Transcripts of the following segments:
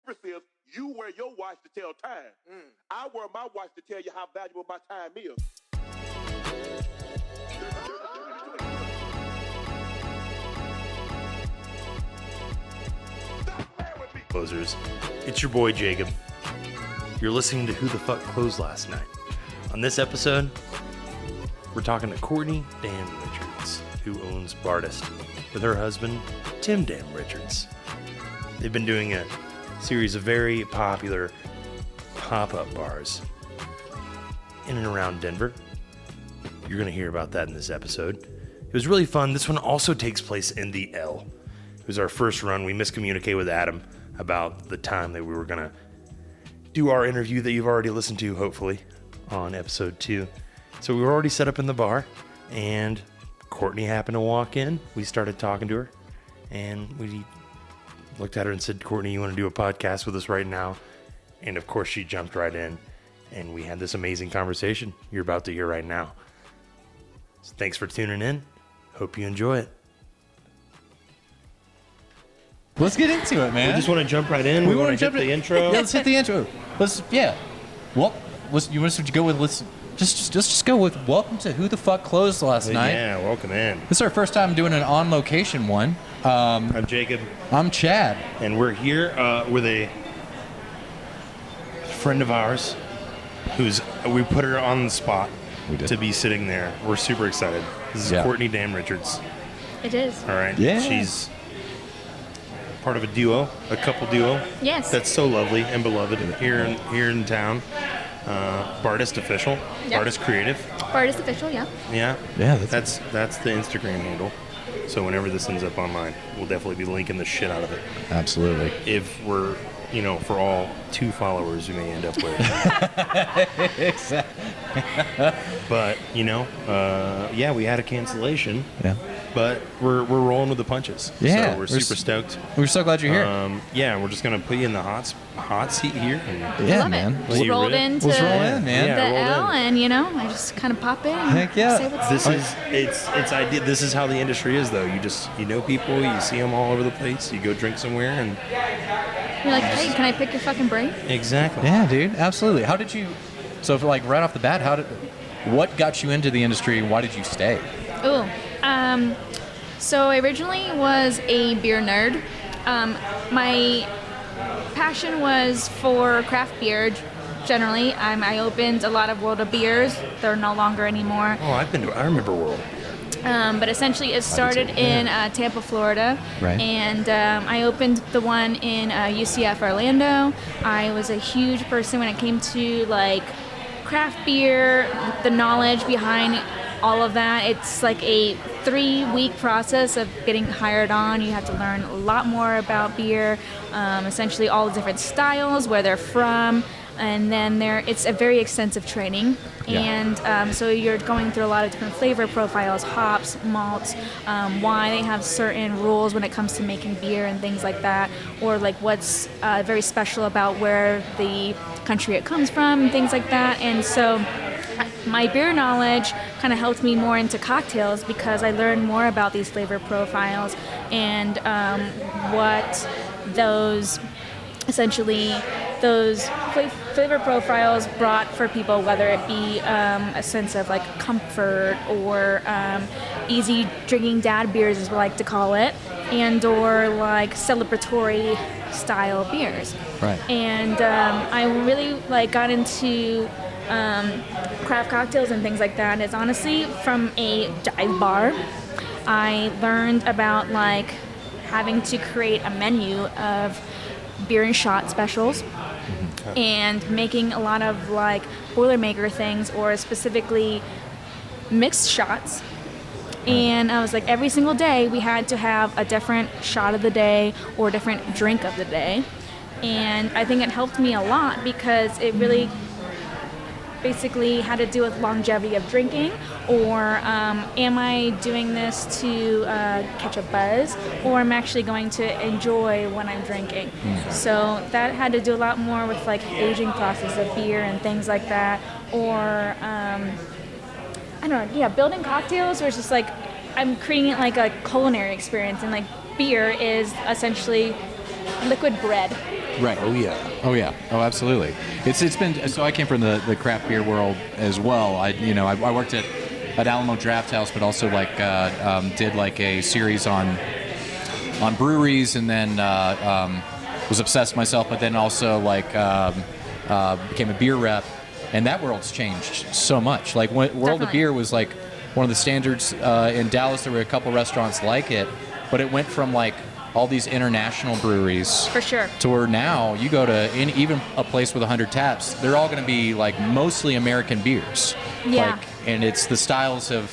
Is you wear your watch to tell time. I wear my watch to tell you how valuable my time is. Closers, it's your boy Jacob. You're listening to Who the Fuck Closed Last Night. On this episode, we're talking to Courtney Dam-Richards, who owns Bartist, with her husband, Tim Dam-Richards. They've been doing a series of very popular pop-up bars in and around Denver. You're going to hear about that in this episode. It was really fun. This one also takes place in the L. It was our first run. We miscommunicated with Adam about the time that we were going to do our interview that you've already listened to, hopefully, on episode 2. So we were already set up in the bar, and Courtney happened to walk in. We started talking to her, and we looked at her and said, Courtney, you want to do a podcast with us right now? And of course, she jumped right in, and we had this amazing conversation you're about to hear right now. So thanks for tuning in. Hope you enjoy it. Let's get into it, man. We just want to jump right in. We want to hit the intro. Yeah, let's hit the intro. Well, you want to go with? Let's just go with welcome to Who the Fuck Closed Last Night. Yeah, welcome in. This is our first time doing an on location one. I'm Jacob. I'm Chad, and we're here with a friend of ours we put her on the spot to be sitting there. We're super excited. This is Courtney Dam-Richards. It is. All right. Yeah. She's part of a couple duo. Yes. That's so lovely and beloved here in town. Bartist Official. Yep. Bartist Creative. Bartist Official, yeah. Yeah. Yeah, That's the Instagram handle. So whenever this ends up online, we'll definitely be linking the shit out of it. Absolutely. If we're, for all 2 followers we may end up with. Exactly. But, we had a cancellation. Yeah. But we're rolling with the punches. Yeah. So we're super stoked. We're so glad you're here. We're just going to put you in the hot seat here. And Yeah, Love man. it. Just rolled into Let's roll in, man. the Yeah, L, and I just kind of pop in. Heck yeah. Say what's up. It's idea. This is how the industry is, though. You know people, you see them all over the place. You go drink somewhere, and You're like, hey, can I pick your fucking brain? exactly. Yeah, dude. Absolutely. How did you? So, right off the bat, what got you into the industry? Why did you stay? Ooh. So I originally was a beer nerd. My passion was for craft beer. Generally, I opened a lot of World of Beers. They're no longer anymore. Oh, I remember World. But essentially, it started in Tampa, Florida. Right. And I opened the one in UCF Orlando. I was a huge person when it came to craft beer, the knowledge behind all of that. It's like a 3-week process of getting hired on. You have to learn a lot more about beer, essentially all the different styles, where they're from, and then it's a very extensive training. Yeah. And so you're going through a lot of different flavor profiles, hops, malts, why they have certain rules when it comes to making beer and things like that, or what's very special about where the country it comes from and things like that. And so my beer knowledge kind of helped me more into cocktails because I learned more about these flavor profiles and what those flavor profiles brought for people, whether it be a sense of comfort or easy drinking dad beers, as we like to call it, and or celebratory style beers. Right. And I really got into craft cocktails and things like that. And it's honestly from a dive bar. I learned about having to create a menu of beer and shot specials and making a lot of Boilermaker things, or specifically mixed shots. And I was every single day we had to have a different shot of the day or a different drink of the day. And I think it helped me a lot because it really basically had to do with longevity of drinking, or am I doing this to catch a buzz, or I'm actually going to enjoy when I'm drinking. So that had to do a lot more with aging process of beer and things like that, or building cocktails, or it's just I'm creating it like a culinary experience, and beer is essentially liquid bread. Right. Oh yeah. Oh yeah. Oh, absolutely. It's been so. I came from the craft beer world as well. I worked at Alamo Draft House, but also did like a series on breweries, and then was obsessed myself. But then also became a beer rep, and that world's changed so much. Like World of Beer was like one of the standards in Dallas. There were a couple restaurants like it, but it went from like all these international breweries For sure. to where now you go to even a place with 100 taps, they're all going to be like mostly American beers. Yeah. And it's the styles have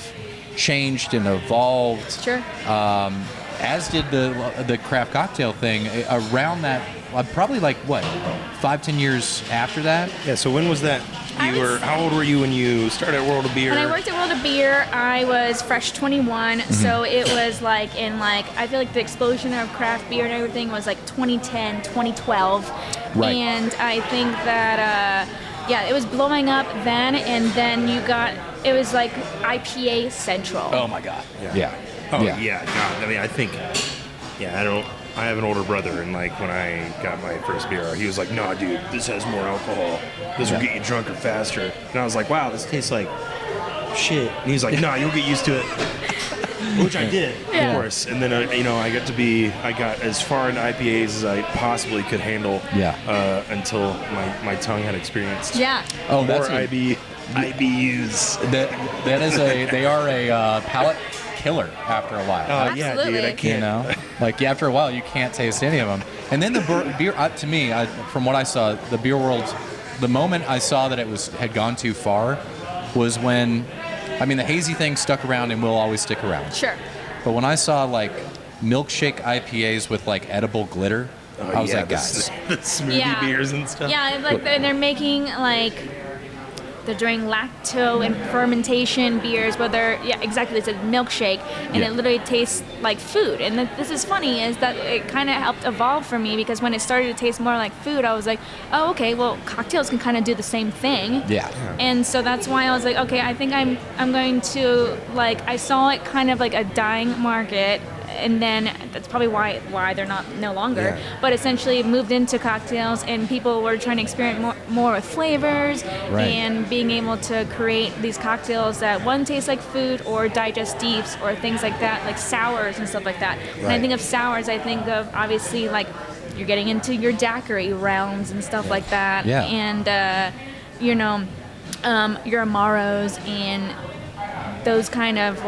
changed and evolved. Sure. As did the craft cocktail thing around that. Probably 5-10 years after that. Yeah. So when was that? How old were you when you started at World of Beer? When I worked at World of Beer, I was fresh 21, so it was I feel like the explosion of craft beer and everything was like 2010, 2012. Right. And I think that, it was blowing up then, and then it was like IPA central. Oh my God. Yeah. Oh yeah. God. I mean, I think. Yeah. I have an older brother, and like when I got my first beer, he was like, "No, dude, this has more alcohol. This will get you drunker faster." And I was like, "Wow, this tastes like shit." And he's like, "No, you'll get used to it," which I did, of course. And then I got as far into IPAs as I possibly could handle. Until my tongue had experienced. Yeah. Oh, more that's IBUs. They are a palate killer after a while. Oh yeah, dude, I can't. After a while, you can't taste any of them. And then the beer, to me, from what I saw, the beer world, the moment I saw that it had gone too far, was when, the hazy thing stuck around and will always stick around. Sure. But when I saw milkshake IPAs with edible glitter, I was like, guys, the smoothie beers and stuff. Yeah, they're making they're doing lacto and fermentation beers, but exactly, it's a milkshake, and it literally tastes like food. And this is funny, is that it kind of helped evolve for me, because when it started to taste more like food, I was like, oh, okay, well, cocktails can kind of do the same thing. Yeah. And so that's why I was like, okay, I think I'm going to, I saw it kind of like a dying market, and then that's probably why they're no longer. Yeah. But essentially moved into cocktails, and people were trying to experiment more with flavors and being able to create these cocktails that one taste like food or digestives or things like that, like sours and stuff like that. When I think of sours, I think of obviously you're getting into your daiquiri realms and stuff like that. Yeah. And your Amaros and those kind of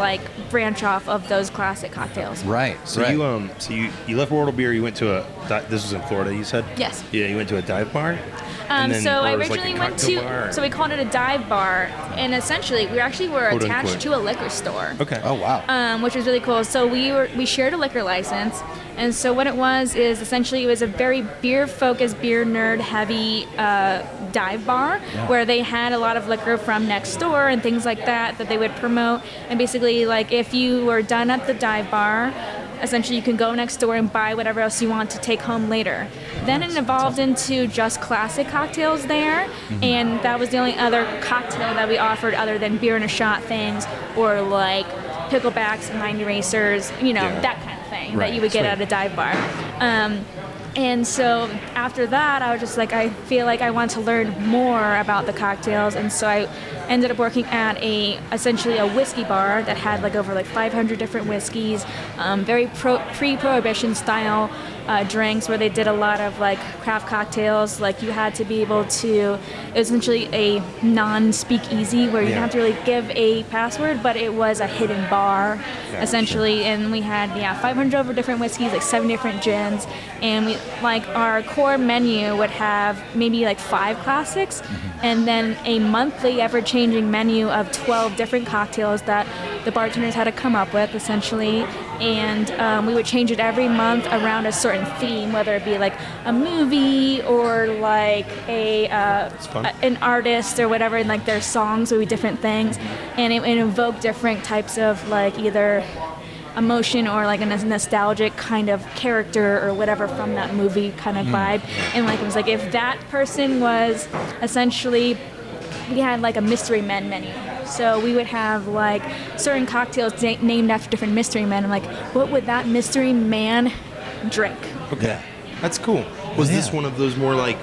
branch off of those classic cocktails. Right. So you left World of Beer. You went to this was in Florida, you said? Yes. Yeah, you went to a dive bar. So I originally went to. So we called it a dive bar, and essentially we actually were attached to a liquor store. Okay. Oh wow. Which was really cool. So we shared a liquor license. And so what it was is essentially it was a very beer-focused, beer nerd-heavy dive bar where they had a lot of liquor from next door and things like that they would promote. And basically, if you were done at the dive bar, essentially you can go next door and buy whatever else you want to take home later. Then it evolved into just classic cocktails there, and that was the only other cocktail that we offered other than beer in a shot things or picklebacks, mind erasers, that kind of thing that you would get at a dive bar. And so after that, I was just I feel like I want to learn more about the cocktails, and so I ended up working at essentially a whiskey bar that had over 500 different whiskeys, very pre-prohibition style drinks where they did a lot of craft cocktails. You had to be able to, it was essentially a non-speakeasy where you didn't have to really give a password, but it was a hidden bar essentially. Sure. And we had 500 over different whiskeys, 7 different gins, and we our core menu would have maybe 5 classics, and then a monthly ever-changing menu of 12 different cocktails that the bartenders had to come up with essentially. And we would change it every month around a certain theme, whether it be a movie or an artist or whatever, and their songs would be different things, and it invoked different types of either emotion or a nostalgic kind of character or whatever from that movie kind of vibe. And it was if that person was essentially, we had a mystery men menu. So we would have certain cocktails named after different mystery men. I'm what would that mystery man drink? Okay, that's cool. Was this one of those more like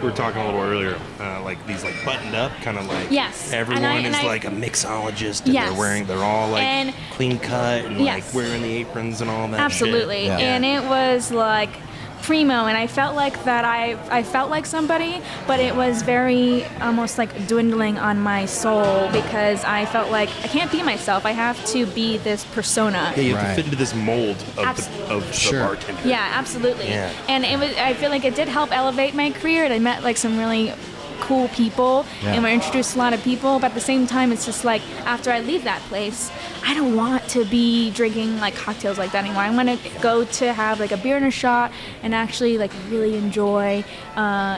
we were talking a little earlier, like these like buttoned up kind of like Yes. everyone is like a mixologist and they're all like clean cut and like wearing the aprons and all that. Absolutely. Shit. And it was like primo, and I felt like that I felt like somebody, but it was very almost like dwindling on my soul because I felt like I can't be myself. I have to be this persona. Yeah, you have to fit into this mold of the bartender. Yeah, absolutely. Yeah. And I feel like it did help elevate my career, and I met like some really cool people and we introduced a lot of people, but at the same time it's just like after I leave that place I don't want to be drinking like cocktails like that anymore. I want to go to have like a beer and a shot and actually like really enjoy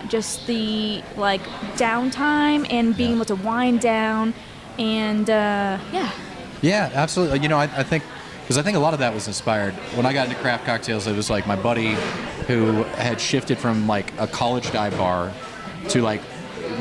just the like downtime and being able to wind down and Yeah, absolutely. You know, I think because I think a lot of that was inspired when I got into craft cocktails. It was like my buddy who had shifted from like a college dive bar to like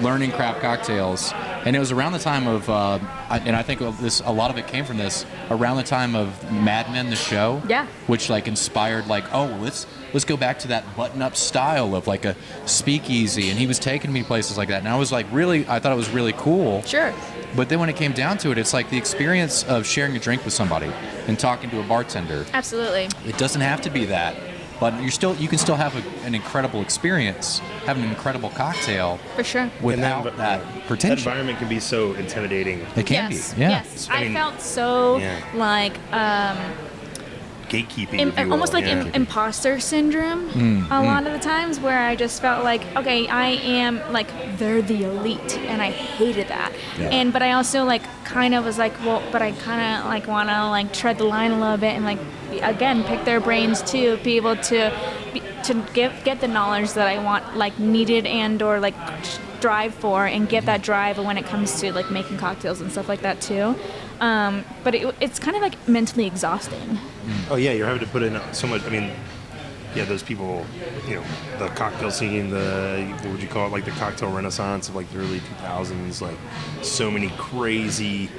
learning craft cocktails, and it was around the time of and I think a lot of it came from this around the time of Mad Men the show, which like inspired like, oh, let's go back to that button-up style of like a speakeasy, and he was taking me places like that, and I was like I thought it was really cool. Sure. But then when it came down to it, it's like the experience of sharing a drink with somebody and talking to a bartender. Absolutely. It doesn't have to be that. But you can still have an incredible experience, have an incredible cocktail. For sure. Without that pretension. That environment can be so intimidating. It can be. Yeah. Yes. I felt so like gatekeeping, almost like imposter syndrome a lot of the times, where I just felt like, okay, I am like they're the elite, and I hated that. But I also like kind of was like, well, but I kind of like want to like tread the line a little bit and like again pick their brains too, be able to get the knowledge that I want, like needed and or like drive for, and get that drive when it comes to like making cocktails and stuff like that too. But it's kind of like mentally exhausting. Oh yeah, you're having to put in so much. I mean, yeah, those people, you know, the cocktail scene, what would you call it, like the cocktail renaissance of like the early 2000s, like so many crazy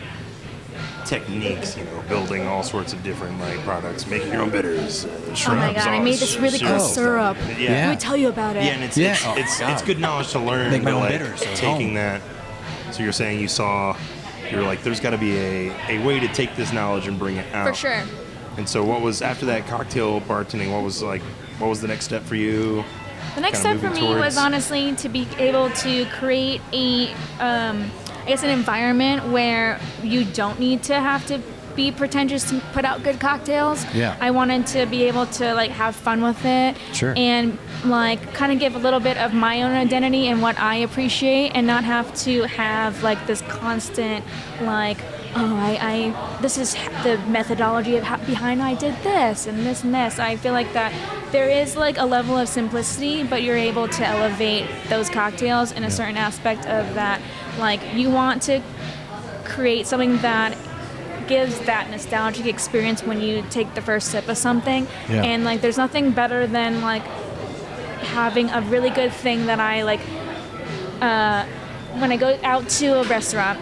techniques, you know, building all sorts of different like products, making your own bitters, shrubs. Oh my god, I made this really cool syrup. Let me tell you about it. Yeah, and it's good knowledge to learn. Make my own like, bitters. Taking that. So you're saying you're like, there's got to be a way to take this knowledge and bring it out. For sure. And so what was, after that cocktail bartending, what was the next step for you? The next step for me was honestly to be able to create an environment where you don't need to have to be pretentious to put out good cocktails. Yeah. I wanted to be able to like have fun with it. Sure. And like kind of give a little bit of my own identity and what I appreciate, and not have to have like this constant like, oh, this is the methodology behind I did this and this and this. I feel like that there is like a level of simplicity, but you're able to elevate those cocktails in a certain aspect of that. Like you want to create something that gives that nostalgic experience when you take the first sip of something. And like there's nothing better than like having a really good thing that I like when I go out to a restaurant.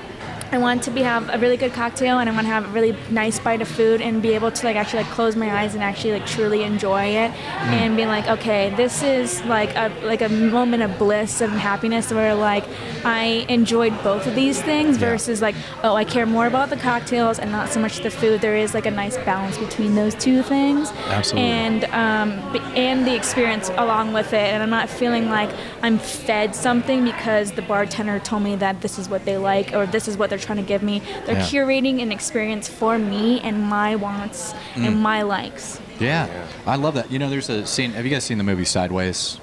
I want to have a really good cocktail, and I want to have a really nice bite of food and be able to like actually like close my eyes and actually like truly enjoy it and be like, okay, this is like a moment of bliss and happiness where like I enjoyed both of these things versus like, oh, I care more about the cocktails and not so much the food. There is like a nice balance between those two things. Absolutely. And the experience along with it, and I'm not feeling like I'm fed something because the bartender told me that this is what they like or this is what they're trying to give me. They're curating an experience for me and my wants and my likes. Yeah, I love that. You know, there's a scene. Have you guys seen the movie Sideways?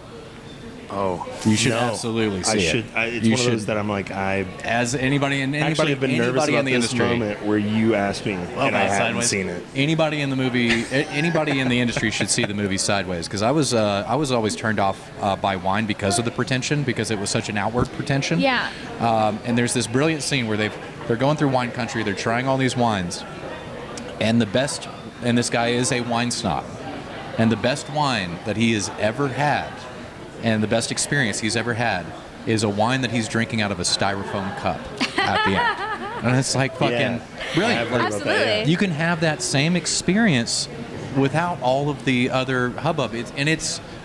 Oh, you should absolutely see it. It's one of those that I'm like, as anybody in actually have been nervous about the this moment where you asked me and I haven't seen it. Anybody in the industry should see the movie Sideways, because I was always turned off by wine because of the pretension, because it was such an outward pretension. Yeah. And there's this brilliant scene where they're going through wine country. They're trying all these wines, and this guy is a wine snob, and the best wine that he has ever had, and the best experience he's ever had, is a wine that he's drinking out of a styrofoam cup at the end. And it's like fucking brilliant. Absolutely. You can have that same experience without all of the other hubbub. I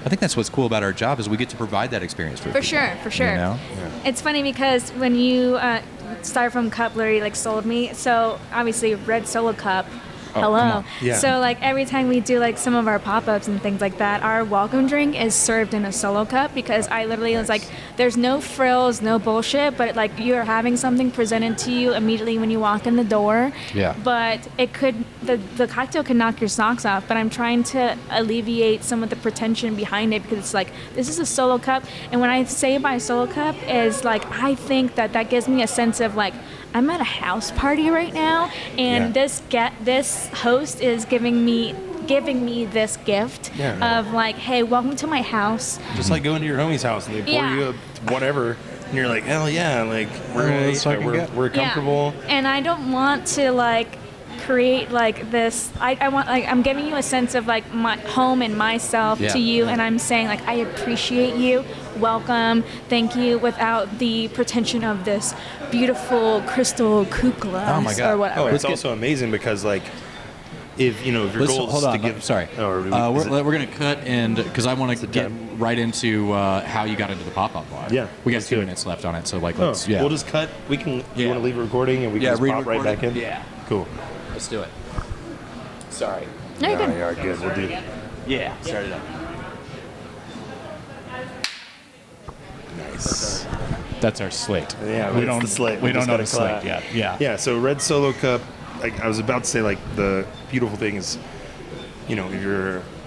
think that's what's cool about our job is we get to provide that experience for people, For sure. You know? It's funny because when you Styrofoam Cutlery like sold me, so obviously Red Solo Cup. Hello. Come on. Yeah. So like every time we do like some of our pop-ups and things like that, our welcome drink is served in a solo cup because I literally was like, there's no frills, no bullshit, but like you're having something presented to you immediately when you walk in the door. Yeah. But it could, the cocktail could knock your socks off, but I'm trying to alleviate some of the pretension behind it because it's like, this is a solo cup. And when I say by solo cup is like, I think that gives me a sense of like, I'm at a house party right now, and this host is giving me this gift of like, hey, welcome to my house. Just like going to your homie's house and they pour you a whatever, and you're like, hell yeah, like we're comfortable. Yeah. And I don't want to like create like this. I want like I'm giving you a sense of like my home and myself to you, and I'm saying like I appreciate you. Welcome, thank you, without the pretension of this beautiful crystal coupe glass or whatever. Oh, it's also amazing because like if your goal is to give. Sorry, we're gonna cut and because I want to get right into how you got into the pop-up bar. Yeah, we got 2 minutes left on it, so like let's we'll just cut. We can. You want to leave a recording and we can just pop right back in. Yeah, cool. Let's do it. Sorry. No, you're good. You're good. We'll do. Yeah, start it up. Nice. That's our slate. Yeah, we don't the slate. We don't know the slate yet. Yeah. Yeah. So Red Solo Cup. Like I was about to say, like the beautiful thing is, if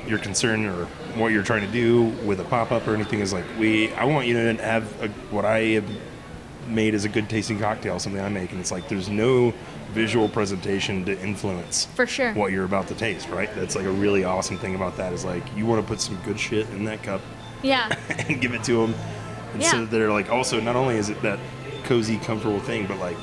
your concern or what you're trying to do with a pop up or anything is like I want you to have what I have made as a good tasting cocktail, something I make, and it's like there's no visual presentation to influence For sure. what you're about to taste, right? That's like a really awesome thing about that is like you want to put some good shit in that cup and give it to them. And so they're like also not only is it that cozy, comfortable thing, but like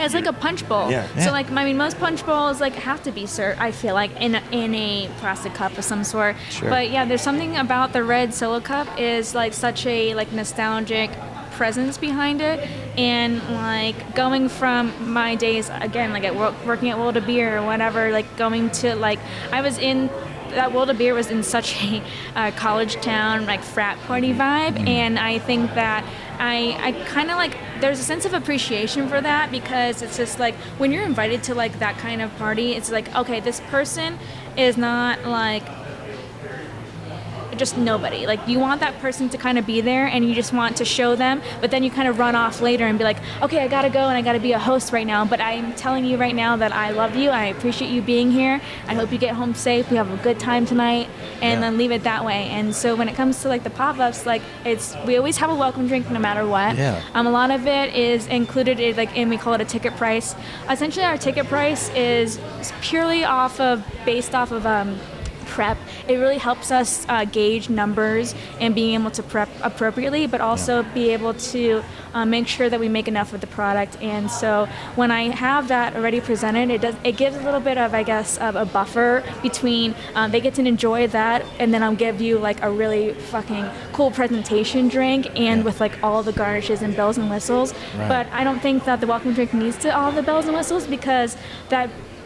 it's like a punch bowl. Yeah. So like I mean most punch bowls like have to be served, I feel like, in a plastic cup of some sort. Sure. But yeah, there's something about the Red Solo Cup is like such a like nostalgic presence behind it, and like going from my days again like working at World of Beer or whatever, like going to like I was in that World of Beer was in such a college town like frat party vibe, and I think that I kind of like there's a sense of appreciation for that because it's just like when you're invited to like that kind of party, it's like okay, this person is not like just nobody. Like you want that person to kind of be there and you just want to show them, but then you kind of run off later and be like, okay, I gotta go and I gotta be a host right now, but I'm telling you right now that I love you, I appreciate you being here, I hope you get home safe, we have a good time tonight, and then leave it that way. And so when it comes to like the pop-ups, like we always have a welcome drink no matter what. A lot of it is included in like, and we call it a ticket price. Essentially our ticket price is purely based off of prep. It really helps us gauge numbers and being able to prep appropriately, but also be able to make sure that we make enough of the product. And so when I have that already presented, it gives a little bit of, I guess, of a buffer between they get to enjoy that, and then I'll give you like a really fucking cool presentation drink and with like all the garnishes and bells and whistles. But I don't think that the welcome drink needs to all the bells and whistles because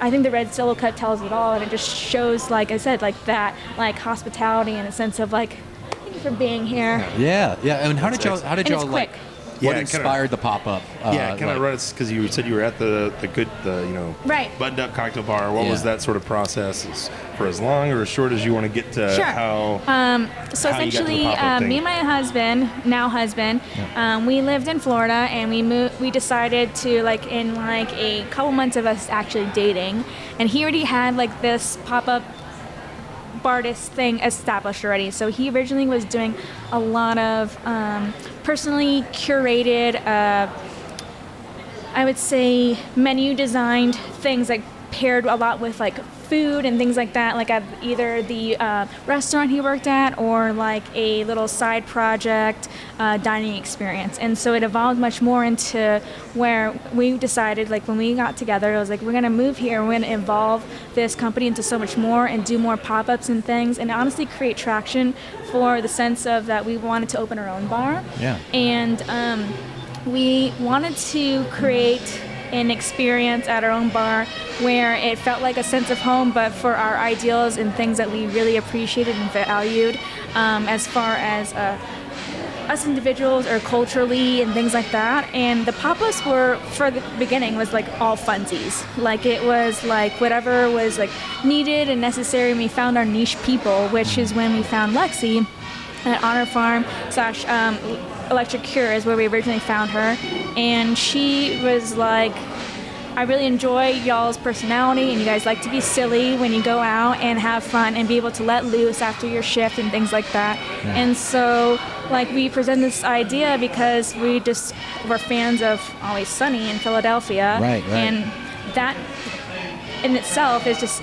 I think the Red Solo Cup tells it all, and it just shows, like I said, like that, like hospitality and a sense of like, thank you for being here. Yeah. And how did y'all quick. What inspired the pop-up? Kind of right, because you said you were at the buttoned up cocktail bar. What was that sort of process? For as long or as short as you want to get to how? So how essentially, you got to the pop-up thing? me and my husband, we lived in Florida, and we decided to like in like a couple months of us actually dating, and he already had like this pop-up Bartist thing established already. So he originally was doing a lot of personally curated, I would say menu designed things like paired a lot with like food and things like that, like at either the restaurant he worked at or like a little side project dining experience. And so it evolved much more into where we decided, like when we got together, it was like, we're going to move here, we're going to evolve this company into so much more and do more pop-ups and things, and honestly create traction for the sense of that we wanted to open our own bar. And we wanted to create an experience at our own bar where it felt like a sense of home, but for our ideals and things that we really appreciated and valued, as far as us individuals or culturally and things like that. And the pop-ups were, for the beginning, was like all funsies. Like it was like whatever was like needed and necessary, and we found our niche people, which is when we found Lexi at Honor Farm / Electric Cure is where we originally found her. And she was like, I really enjoy y'all's personality, and you guys like to be silly when you go out and have fun and be able to let loose after your shift and things like that. Yeah. And so, like, we present this idea because we just were fans of Always Sunny in Philadelphia. Right. And that in itself is just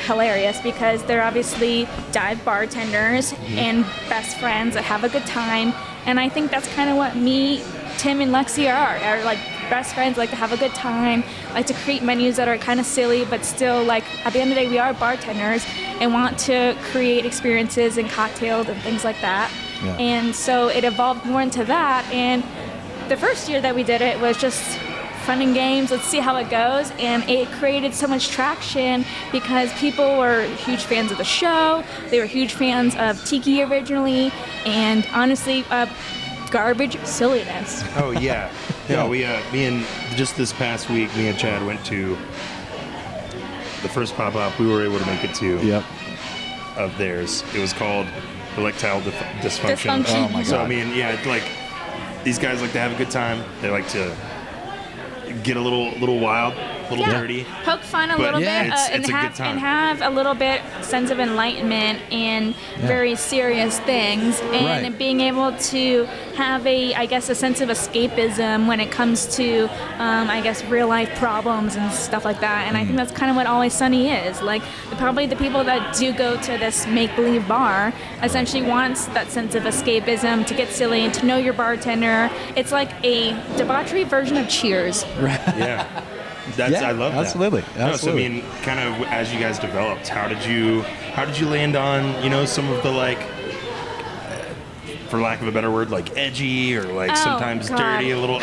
hilarious because they're obviously dive bartenders and best friends that have a good time. And I think that's kind of what me, Tim, and Lexi are like best friends, like to have a good time, like to create menus that are kind of silly, but still, like, at the end of the day, we are bartenders and want to create experiences and cocktails and things like that. Yeah. And so it evolved more into that. And the first year that we did it was just fun and games, let's see how it goes. And it created so much traction because people were huge fans of the show. They were huge fans of Tiki originally, and honestly, garbage silliness. Oh yeah. Yeah, me and just this past week, me and Chad went to the first pop-up we were able to make it to of theirs. It was called Erectile Dysfunction. Oh my God. So I mean, yeah, like these guys like to have a good time. They like to get a little wild, a little dirty. Poke fun a little bit, it's a good time. And have a little bit sense of enlightenment in very serious things, and being able to have a sense of escapism when it comes to real life problems and stuff like that. And I think that's kind of what Always Sunny is. Like, probably the people that do go to this make-believe bar essentially wants that sense of escapism, to get silly and to know your bartender. It's like a debauchery version of Cheers. Yeah. I love that. Absolutely. No, so I mean, kind of as you guys developed, how did you land on, some of the, like, for lack of a better word, like edgy or like sometimes dirty, a little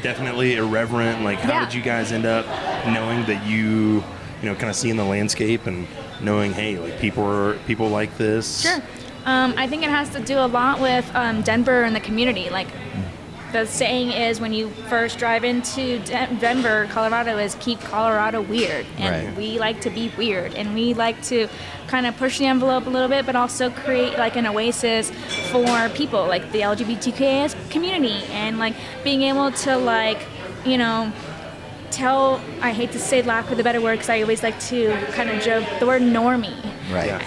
definitely irreverent. Like, how did you guys end up knowing that you kind of seeing the landscape and knowing, hey, like people like this? Sure. I think it has to do a lot with Denver and the community. Like, the saying is, when you first drive into Denver, Colorado, is keep Colorado weird. And we like to be weird. And we like to kind of push the envelope a little bit, but also create like an oasis for people, like the LGBTQIA community. And like being able to tell, I hate to say lack of a better word because I always like to kind of joke, the word normie. Right.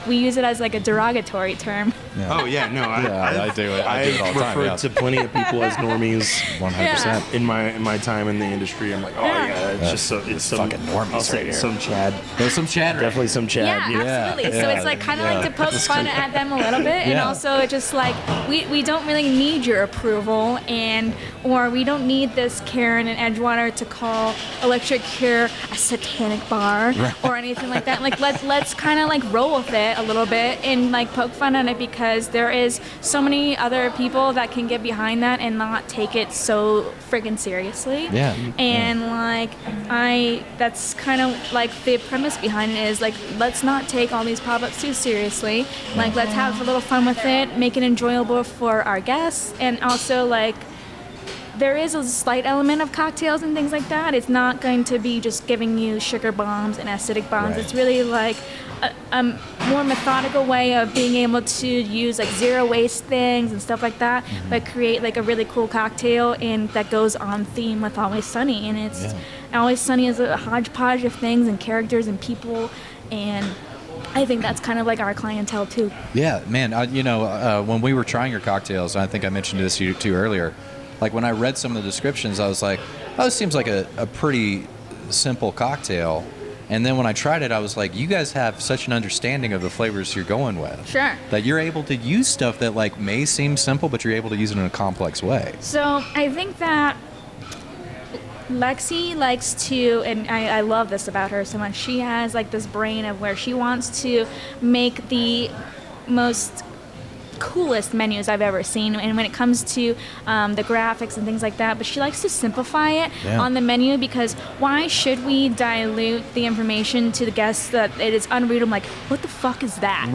We use it as like a derogatory term. Yeah. Oh yeah, no, I do it. I do it all the time. Referred to plenty of people as normies. 100%. In my time in the industry, I'm like, it's some fucking normies. I'll say some Chad. There's some Chad. Definitely some Chad. Yeah, absolutely. So it's like kind of like to poke fun at them a little bit, and also it's just like we don't really need your approval, or we don't need this Karen and Edgewater to call Electric Cure a satanic bar or anything like that. Like let's kind of like roll with it a little bit and like poke fun at it, because there is so many other people that can get behind that and not take it so friggin' seriously. And that's kind of like the premise behind it is like, let's not take all these pop-ups too seriously. Like, let's have a little fun with it, make it enjoyable for our guests, and also like there is a slight element of cocktails and things like that. It's not going to be just giving you sugar bombs and acidic bombs. It's really like a more methodical way of being able to use like zero waste things and stuff like that, but create like a really cool cocktail and that goes on theme with Always Sunny. And it's Always Sunny is a hodgepodge of things and characters and people, and I think that's kind of like our clientele too. Yeah, man. When we were trying your cocktails, I think I mentioned this to you too earlier. Like, when I read some of the descriptions, I was like, oh, this seems like a pretty simple cocktail. And then when I tried it, I was like, you guys have such an understanding of the flavors you're going with. Sure. That you're able to use stuff that like may seem simple, but you're able to use it in a complex way. So I think that Lexi likes to, and I love this about her so much, she has like this brain of where she wants to make the most coolest menus I've ever seen, and when it comes to the graphics and things like that, but she likes to simplify it on the menu, because why should we dilute the information to the guests that it is unreadable? Like, what the fuck is that?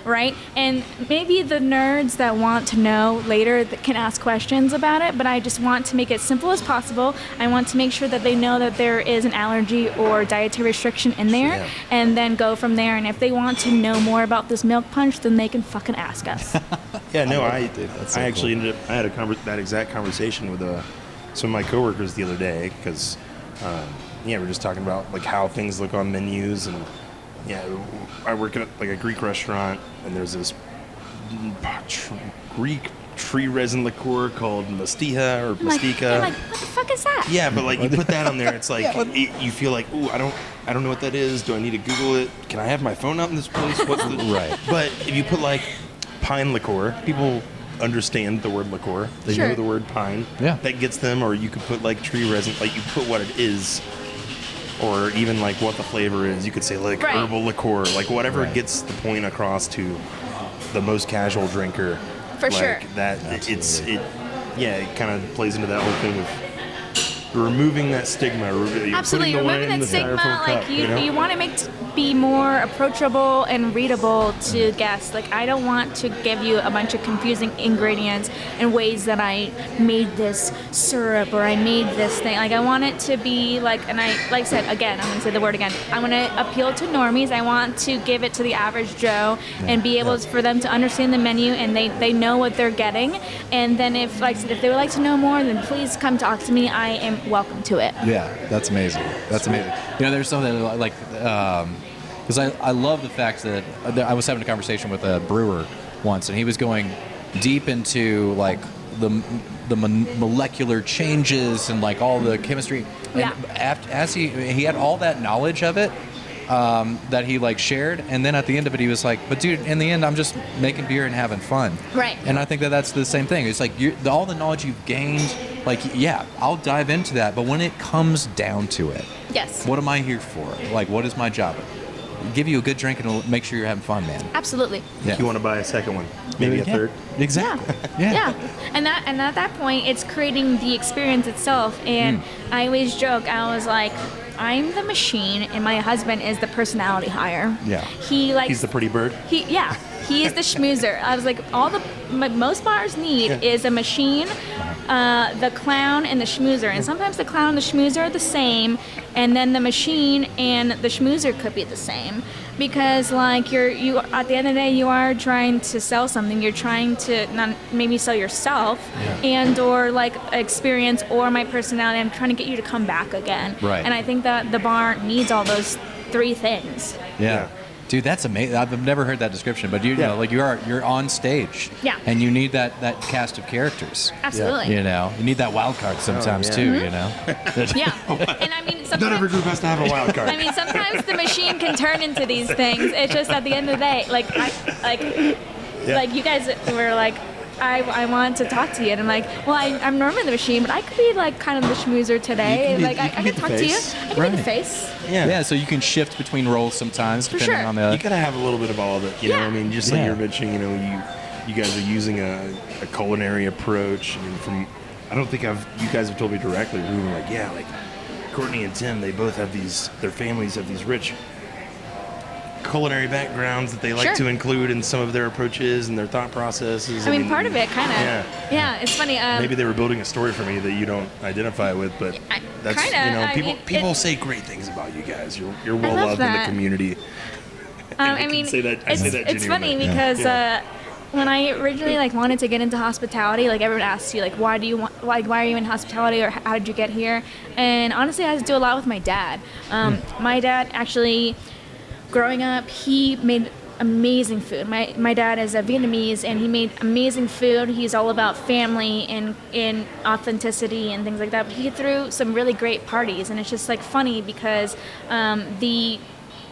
Right? And maybe the nerds that want to know later that can ask questions about it, but I just want to make it simple as possible. I want to make sure that they know that there is an allergy or dietary restriction in there, and then go from there. And if they want to know more about this milk punch, then they can fucking ask us. I actually ended up, I had that exact conversation with some of my coworkers the other day, because we're just talking about like how things look on menus. And I work at like a Greek restaurant, and there's this Greek tree resin liqueur called Mastika or Mastika. You're like, what the fuck is that? Yeah, but like you put that on there, it's like you feel like, ooh, I don't know what that is. Do I need to Google it? Can I have my phone out in this place? What's the right? But if you put like pine liqueur, people understand the word liqueur. They know the word pine. Yeah, that gets them. Or you could put like tree resin. Like you put what it is, or even like what the flavor is. You could say like herbal liqueur, like whatever gets the point across to the most casual drinker. For sure. That it kind of plays into that whole thing of removing that stigma. Absolutely, removing that stigma. Like you want to be more approachable and readable to guests. Like, I don't want to give you a bunch of confusing ingredients in ways that I made this syrup or I made this thing. Like, I want it to be like, and I said again, I'm going to say the word again. I want to appeal to normies. I want to give it to the average Joe and be able for them to understand the menu, and they know what they're getting. And then if they would like to know more, then please come talk to me. I am welcome to it. Yeah, that's amazing. That's amazing. There's something like, because I love the fact that I was having a conversation with a brewer once, and he was going deep into like the molecular changes and like all the chemistry. And as he had all that knowledge of it that he like shared, and then at the end of it he was like, but dude, in the end I'm just making beer and having fun. Right. And I think that's the same thing. It's like all the knowledge you've gained, like, I'll dive into that, but when it comes down to it, what am I here for? Like, what is my job? Give you a good drink and make sure you're having fun, man. Absolutely. If you want to buy a second one, maybe a third. Exactly. Yeah. And at that point, it's creating the experience itself. And I always joke, I was like, I'm the machine, and my husband is the personality hire. Yeah. He's the pretty bird. He is the schmoozer. I was like, most bars need is a machine, the clown, and the schmoozer. And sometimes the clown and the schmoozer are the same, and then the machine and the schmoozer could be the same. Because like you at the end of the day, you are trying to sell something. You're trying to not maybe sell yourself and or like experience or my personality. I'm trying to get you to come back again. Right. And I think that the bar needs all those three things. Yeah. Dude, that's amazing. I've never heard that description, but you know, like you're on stage, and you need that cast of characters. Absolutely. You know, you need that wild card sometimes too. You know. And I mean, not every group has to have a wild card. I mean, sometimes the machine can turn into these things. It's just at the end of the day, like you guys were like, I want to talk to you, and I'm like, well, I'm normally the machine, but I could be like kind of the schmoozer today. I can talk to you. I can be the face. Yeah, so you can shift between roles sometimes, depending on the. You gotta have a little bit of all of it. You know, I mean, just like you're mentioning, you know, you guys are using a culinary approach. I mean, I don't think you guys have told me directly. We were like Courtney and Tim, they both have their families have these rich culinary backgrounds that they like to include in some of their approaches and their thought processes. I mean, part of it, kind of. Yeah, it's funny. Maybe they were building a story for me that you don't identify with, but that's people say great things about you guys. You're well loved in the community. I mean, it's funny because when I originally wanted to get into hospitality, everyone asks you why are you in hospitality, or how did you get here? And honestly, it has to do a lot with my dad. My dad actually, growing up, he made amazing food. My dad is a Vietnamese, and he made amazing food. He's all about family and authenticity and things like that. But he threw some really great parties, and it's just funny because the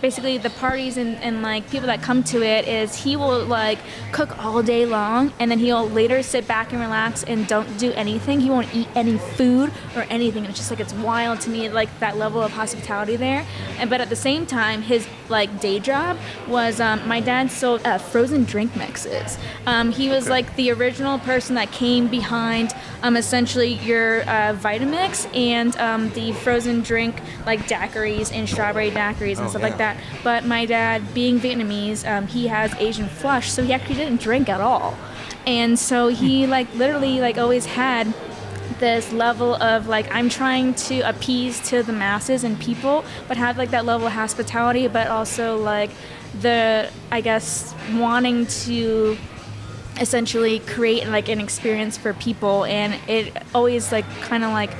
basically the parties and like people that come to it is he will like cook all day long, and then he'll later sit back and relax and don't do anything. He won't eat any food or anything. It's just like, it's wild to me, like that level of hospitality there. But at the same time, his like day job was my dad sold frozen drink mixes. He was like the original person that came behind essentially your Vitamix and the frozen drink like daiquiris and strawberry daiquiris and stuff like that. But my dad, being Vietnamese, he has Asian flush, so he actually didn't drink at all. And so he like literally like always had this level of like, I'm trying to appease to the masses and people, but have like that level of hospitality, but also like the, I guess, wanting to essentially create like an experience for people. And it always like kind of like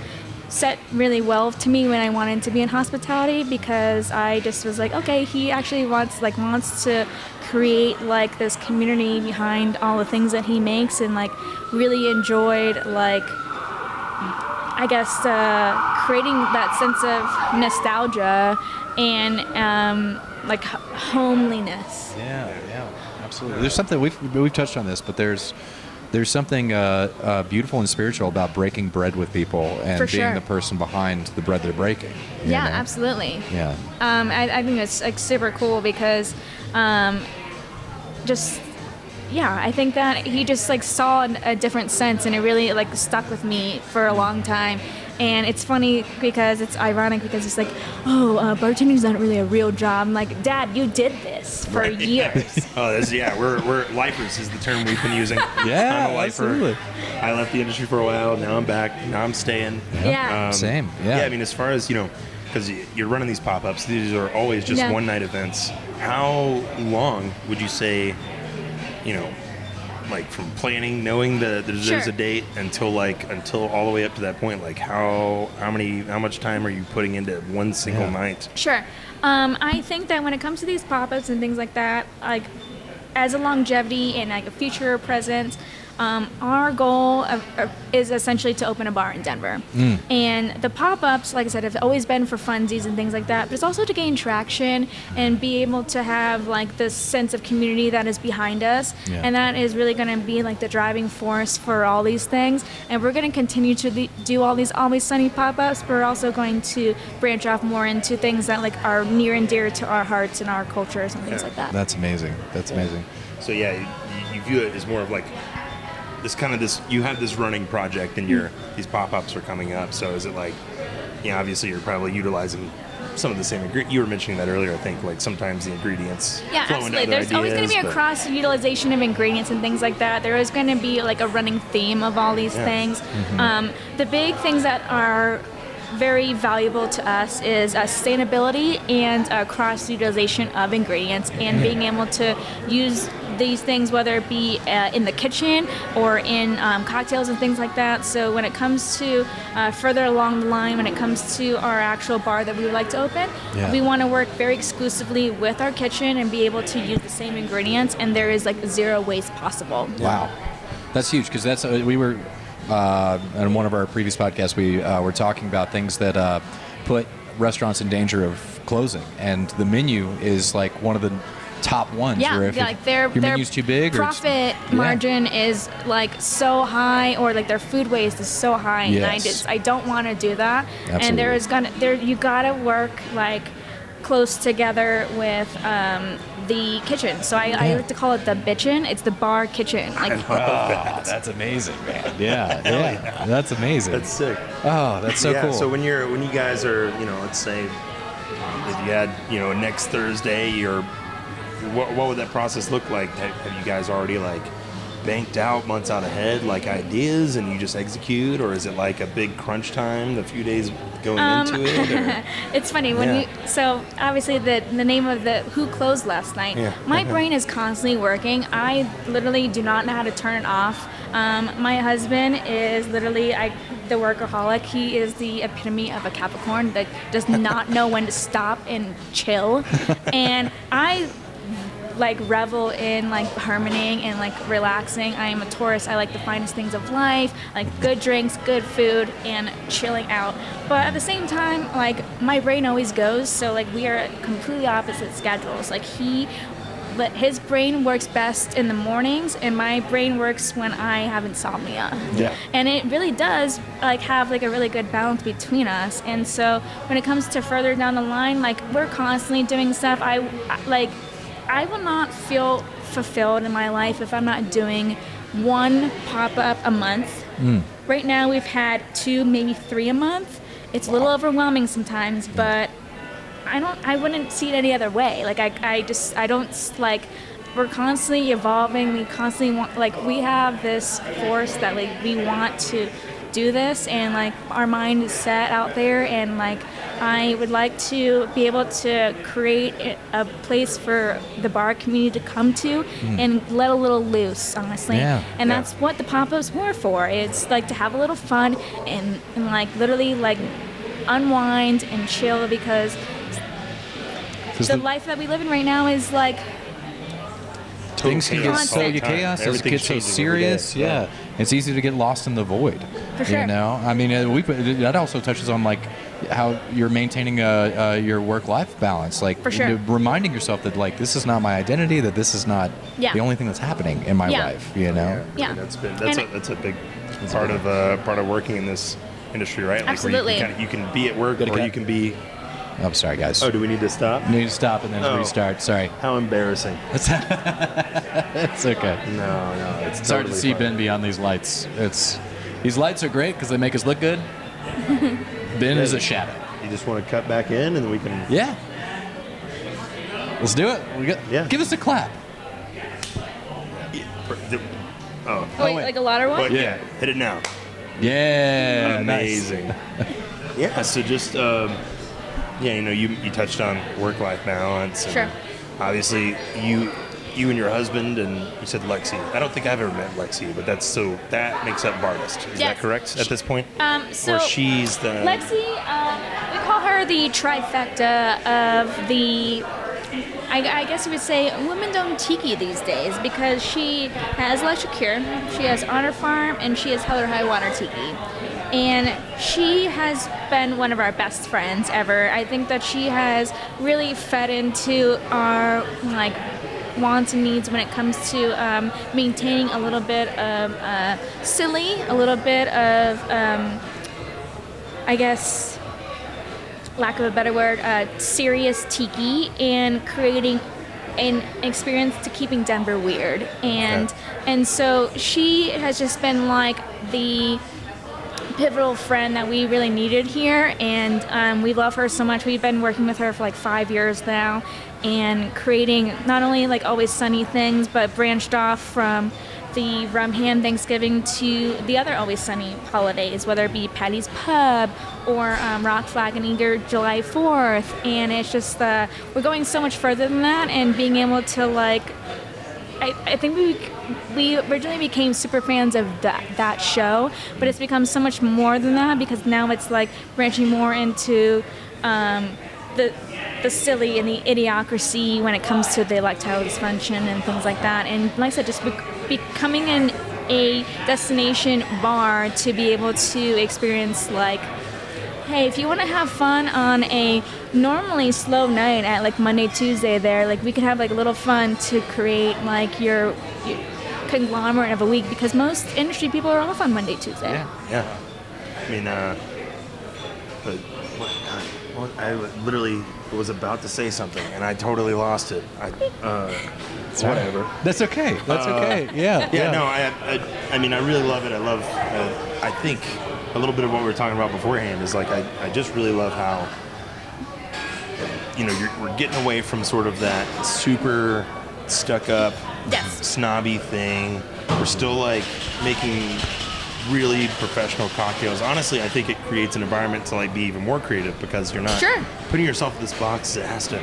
set really well to me when I wanted to be in hospitality, because I just was like, okay, he actually wants to create like this community behind all the things that he makes, and like really enjoyed like, I guess, creating that sense of nostalgia and like homeliness. Yeah, absolutely. There's something we've touched on this, but there's something beautiful and spiritual about breaking bread with people and being the person behind the bread they're breaking. Yeah, absolutely. Yeah. I think it's like super cool because I think that he just like saw a different sense, and it really like stuck with me for a long time. And it's funny because it's ironic because it's like, bartending's not really a real job. I'm like, Dad, you did this for years. We're lifers is the term we've been using. Yeah, I'm a lifer. absolutely. I left the industry for a while. Now I'm back. Now I'm staying. Yeah. Same. Yeah. Yeah. I mean, as far as because you're running these pop-ups, these are always just one night events. How long would you say, like from planning, knowing that there's a date until all the way up to that point, like how much time are you putting into one single night? Sure. I think that when it comes to these pop-ups and things like that, like as a longevity and like a future present, our goal is essentially to open a bar in Denver. And the pop-ups, like I said, have always been for funsies and things like that, but it's also to gain traction and be able to have like this sense of community that is behind us. Yeah. And that is really going to be like the driving force for all these things. And we're going to continue to do all these Always Sunny pop-ups, but we're also going to branch off more into things that like are near and dear to our hearts and our cultures and things like that. That's amazing. So you view it as more of like you have this running project, and these pop-ups are coming up. So is it like, obviously you're probably utilizing some of the same ingredients. You were mentioning that earlier, I think, like sometimes the ingredients flow absolutely. into other There's always going to be a cross-utilization of ingredients and things like that. There is going to be like a running theme of all these things. Mm-hmm. The big things that are very valuable to us is sustainability and cross-utilization of ingredients, and being able to use these things, whether it be in the kitchen or in cocktails and things like that. So when it comes to further along the line, when it comes to our actual bar that we would like to open, we want to work very exclusively with our kitchen and be able to use the same ingredients, and there is like zero waste possible. Wow, that's huge, because we were in one of our previous podcasts, we were talking about things that put restaurants in danger of closing, and the menu is like one of the top ones. Yeah, where if like your menu's too big, profit margin is like so high, or like their food waste is so high, and I don't want to do that. Absolutely. And you gotta work like close together with the kitchen. So I like to call it the bitchin'. It's the bar kitchen. Like, that's amazing, man. Yeah, that's amazing. That's sick. Oh, that's so cool. So when you guys are, let's say if you had, next Thursday, what would that process look like? Have you guys already like banked out months out ahead, like ideas, and you just execute, or is it like a big crunch time, the few days going into it? Or? It's funny so obviously the name of the Who Closed Last Night. Yeah. My brain is constantly working. I literally do not know how to turn it off. My husband is literally the workaholic. He is the epitome of a Capricorn that does not know when to stop and chill. And I like revel in like harmony and like relaxing. I am a Taurus. I like the finest things of life, like good drinks, good food, and chilling out. But at the same time, like my brain always goes. So like we are completely opposite schedules. Like his brain works best in the mornings, and my brain works when I have insomnia. Yeah. And it really does like have like a really good balance between us. And so when it comes to further down the line, like we're constantly doing stuff. I will not feel fulfilled in my life if I'm not doing one pop-up a month. Right now we've had 2, maybe 3 a month. It's a little overwhelming sometimes, but I wouldn't see it any other way. Like I don't like, we're constantly evolving. We constantly want, like we have this force that like we want to do this, and like our mind is set out there, and like I would like to be able to create a place for the bar community to come to and let a little loose, honestly. And that's what the pop-ups were for. It's like to have a little fun and like literally like unwind and chill, because the life that we live in right now is like things can get so chaos. It gets so serious. Yeah. It's easy to get lost in the void. For sure. You know, I mean, that also touches on like how you're maintaining your work-life balance. Like For sure. reminding yourself that like this is not my identity. That this is not the only thing that's happening in my life. You know. Yeah. That's a big part of working in this industry, right? Like Absolutely. Where you can be at work, or you can be. I'm sorry, guys. Oh, do we need to stop? We need to stop and then restart. Sorry. How embarrassing. It's okay. No, it's hard to see Ben beyond these lights. These lights are great because they make us look good. Ben is a shadow. You just want to cut back in, and then we can. Yeah. Let's do it. Give us a clap. Wait, like a louder one? Yeah. Hit it now. Yeah. Amazing. Nice. Yeah. So just. You know, you touched on work-life balance. And Sure. Obviously, you and your husband, and you said Lexi. I don't think I've ever met Lexi, but that makes up Bartist. Is that correct at this point? So or she's the Lexi. We call her the trifecta of the. I guess you would say women don't tiki these days, because she has Electric Cure, she has Honor Farm, and she has Hell or High Water Tiki. And she has been one of our best friends ever. I think that she has really fed into our like wants and needs when it comes to maintaining a little bit of silly, a little bit of I guess, lack of a better word, serious tiki, and creating an experience to keeping Denver weird. And so she has just been like the pivotal friend that we really needed here, and we love her so much. We've been working with her for like 5 years now, and creating not only like Always Sunny things, but branched off from the Rum Hand Thanksgiving to the other Always Sunny holidays, whether it be Patty's Pub or Rock Flag and Eager July 4th. And it's just we're going so much further than that, and being able to like, I think we originally became super fans of that show, but it's become so much more than that, because now it's like branching more into the silly and the idiocracy when it comes to the erectile dysfunction and things like that. And like I said, just becoming a destination bar to be able to experience like, hey, if you want to have fun on a normally slow night at like Monday, Tuesday there, like we can have like a little fun to create like your conglomerate of a week, because most industry people are off on Monday, Tuesday. Yeah. I mean, I literally was about to say something and I totally lost it. Whatever. That's okay. Yeah. No, I mean, I really love it. I think a little bit of what we were talking about beforehand is like, I just really love how, you know, we're getting away from sort of that super stuck up, snobby thing. We're still like making really professional cocktails. Honestly, I think it creates an environment to like be even more creative, because you're not putting yourself in this box that has to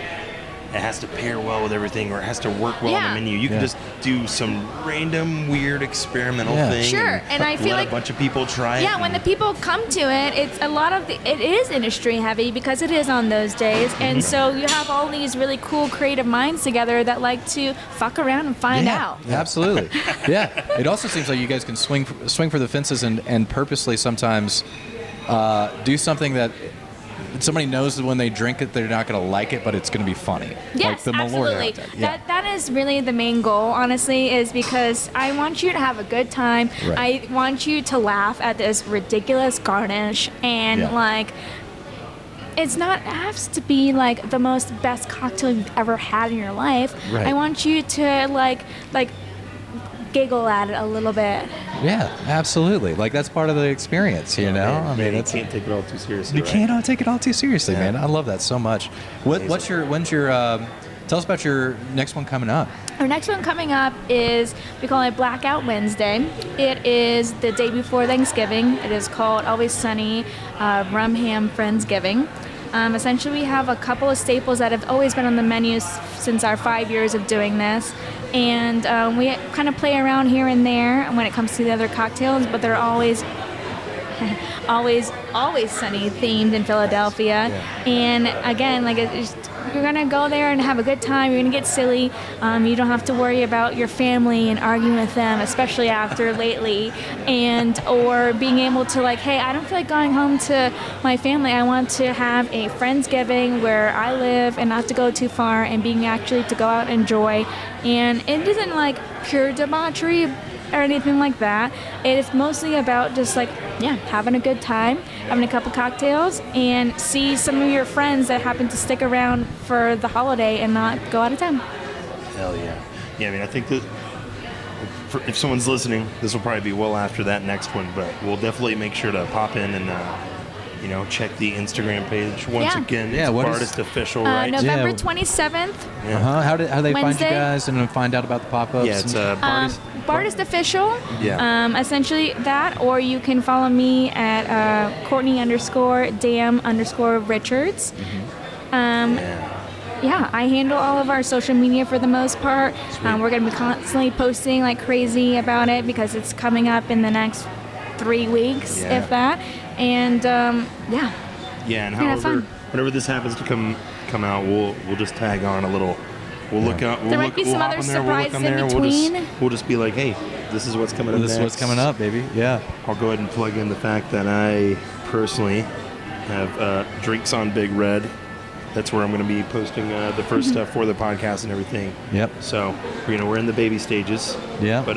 it has to pair well with everything or it has to work well on Yeah. the menu. You can just do some random weird experimental thing. Sure, and I feel let like a bunch of people try it. Yeah, when the people come to it, it's a lot of it is industry heavy because it is on those days, and so you have all these really cool creative minds together that like to fuck around and find out. Absolutely. Yeah. It also seems like you guys can swing for the fences and purposely sometimes do something that somebody knows that when they drink it, they're not going to like it, but it's going to be funny. Yes, like the absolutely. Malort out there. Yeah. That is really the main goal, honestly, is because I want you to have a good time. Right. I want you to laugh at this ridiculous garnish and like. It's not has to be like the most best cocktail you've ever had in your life. Right. I want you to like giggle at it a little bit. Yeah, absolutely. Like that's part of the experience, you know. I mean, you that's can't take it all too seriously. you right? can't take it all too seriously, man. I love that so much. When's your? Tell us about your next one coming up. Our next one coming up is, we call it Blackout Wednesday. It is the day before Thanksgiving. It is called Always Sunny Rum Ham Friendsgiving. Essentially, we have a couple of staples that have always been on the menus since our 5 years of doing this. And we kind of play around here and there when it comes to the other cocktails, but they're always sunny themed in Philadelphia. And again, like you're gonna go there and have a good time. You're gonna get silly. You don't have to worry about your family and arguing with them, especially after lately, and or being able to like, hey, I don't feel like going home to my family. I want to have a Friendsgiving where I live and not to go too far, and being actually to go out and enjoy. And it isn't like pure debauchery or anything like that. It is mostly about just like, having a good time, having a couple cocktails, and see some of your friends that happen to stick around for the holiday and not go out of town. Hell yeah. Yeah, I mean, I think that if someone's listening, this will probably be well after that next one, but we'll definitely make sure to pop in and, check the Instagram page once again. Yeah, it's what Bartist is- Official, right? November Yeah. 27th. How do they find you Wednesday? guys and find out about the pop-ups? Yeah, it's Bartist. Bartist Official. Yeah. Essentially that, or you can follow me at Courtney _Dam_Richards. Yeah, I handle all of our social media for the most part. We're going to be constantly posting like crazy about it because it's coming up in the next 3 weeks, if that. And Yeah, and whenever this happens to come out, we'll just tag on a little. We'll look out. There might be some other surprises in between. We'll just be like, hey, this is what's coming up. This is what's coming up, baby. Yeah. I'll go ahead and plug in the fact that I personally have Drinks on Big Red. That's where I'm going to be posting the first stuff for the podcast and everything. Yep. So, we're in the baby stages. Yeah. But,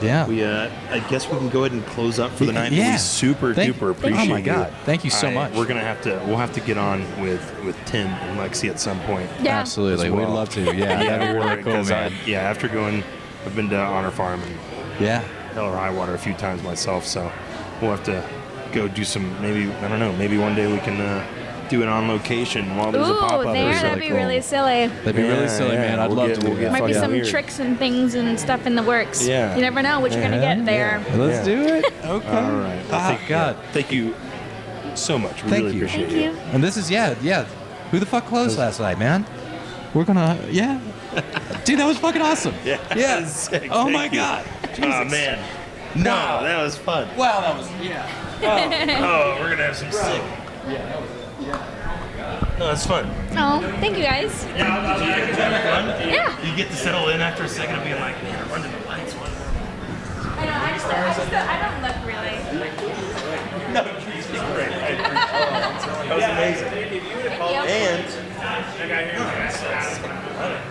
Yeah. we I guess we can go ahead and close up for the night. Yeah. We super duper appreciate Oh my God. Thank you so much. We'll have to get on with Tim and Lexi at some point. Yeah. Absolutely. as well. We'd love to. Yeah. That'd be really cool, man. After I've been to Honor Farm and Yeah. Hell or High Water a few times myself, so we'll have to go do some, maybe one day we can do it on location while there's a pop-up. That'd be really silly. That'd be really silly, man. I'd love to do that. Might be some weird. tricks and things and stuff in the works. Yeah. You never know what you're gonna get there. Let's do it. Okay. All right. God. Thank you so much. We Thank really you. appreciate Thank it. you. And this is, Who the fuck closed last night, man? We're gonna, Dude, that was fucking awesome. Yeah. Yeah. Sick. Oh Thank my you. God. Oh, man. No. Wow, that was fun. Wow, that was, Oh, we're going to have some sick. No, that's fun. Oh, thank you guys. Yeah. You get to settle in after a second of being like, man, I'm under the lights. What? I know. I don't look really. No, it's great. That was amazing. And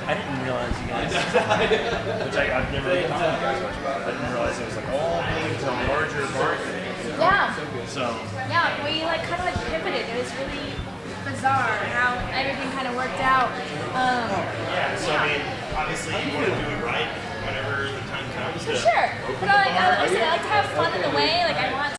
I didn't realize you guys, which I've never really talked to you guys much about. I didn't realize it was like all building to a larger market. Yeah. So Yeah, we kind of pivoted. It was really bizarre how everything kind of worked out. so I mean, obviously you want to do it right whenever the time comes. Sure. But I like to have fun in the way. Like I want